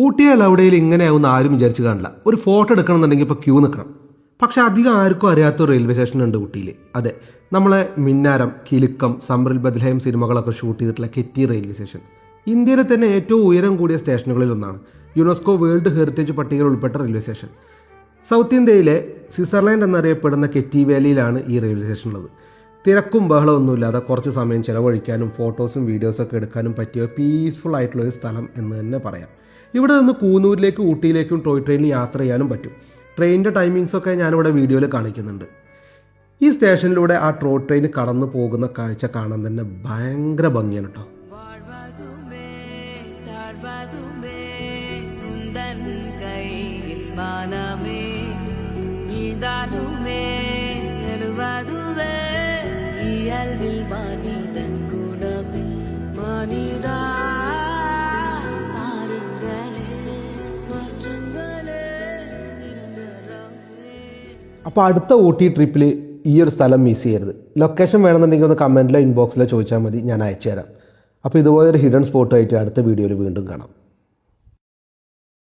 ഊട്ടിയെ ലൗഡയിൽ ഇങ്ങനെയാവും ആരും വിചാരിച്ച് കാണില്ല. ഒരു ഫോട്ടോ എടുക്കണമെന്നുണ്ടെങ്കിൽ ഇപ്പോൾ ക്യൂ നിൽക്കണം. പക്ഷെ അധികം ആർക്കും അറിയാത്ത ഒരു റെയിൽവേ സ്റ്റേഷൻ ഉണ്ട് ഊട്ടിയിൽ. അതെ, നമ്മളെ മിന്നാരം, കിലുക്കം, സംബ്രിൽ ബദ്ലഹേം സിനിമകളൊക്കെ ഷൂട്ട് ചെയ്തിട്ടുള്ള കെറ്റി റെയിൽവേ സ്റ്റേഷൻ ഇന്ത്യയിലെ തന്നെ ഏറ്റവും ഉയരം കൂടിയ സ്റ്റേഷനുകളിൽ ഒന്നാണ്. യുനെസ്കോ വേൾഡ് ഹെറിറ്റേജ് പട്ടികയിൽ ഉൾപ്പെട്ട റെയിൽവേ സ്റ്റേഷൻ. സൗത്ത് ഇന്ത്യയിലെ സ്വിറ്റ്സർലാൻഡ് എന്നറിയപ്പെടുന്ന കെറ്റി വാലിയിലാണ് ഈ റെയിൽവേ സ്റ്റേഷൻ ഉള്ളത്. തിരക്കും ബഹളമൊന്നുമില്ലാതെ കുറച്ച് സമയം ചിലവഴിക്കാനും ഫോട്ടോസും വീഡിയോസൊക്കെ എടുക്കാനും പറ്റിയ പീസ്ഫുൾ ആയിട്ടുള്ള ഒരു സ്ഥലം എന്ന് തന്നെ പറയാം. ഇവിടെ നിന്ന് കൂനൂരിലേക്കും ഊട്ടിയിലേക്കും ടോയ് ട്രെയിനിൽ യാത്ര ചെയ്യാനും പറ്റും. ട്രെയിനിൻ്റെ ടൈമിങ്സൊക്കെ ഞാനിവിടെ വീഡിയോയിൽ കാണിക്കുന്നുണ്ട്. ഈ സ്റ്റേഷനിലൂടെ ആ ടോയ് ട്രെയിൻ കടന്നു പോകുന്ന കാഴ്ച കാണാൻ തന്നെ ഭയങ്കര ഭംഗിയാണ് കേട്ടോ. അപ്പോൾ അടുത്ത ഊട്ടി ട്രിപ്പിൽ ഈ ഒരു സ്ഥലം മിസ് ചെയ്യരുത്. ലൊക്കേഷൻ വേണമെന്നുണ്ടെങ്കിൽ ഒന്ന് കമൻറ്റിലോ ഇൻബോക്സിലോ ചോദിച്ചാൽ മതി, ഞാൻ അയച്ചു തരാം. അപ്പോൾ ഇതുപോലൊരു ഹിഡൻ സ്പോട്ടായിട്ട് അടുത്ത വീഡിയോയിൽ വീണ്ടും കാണാം.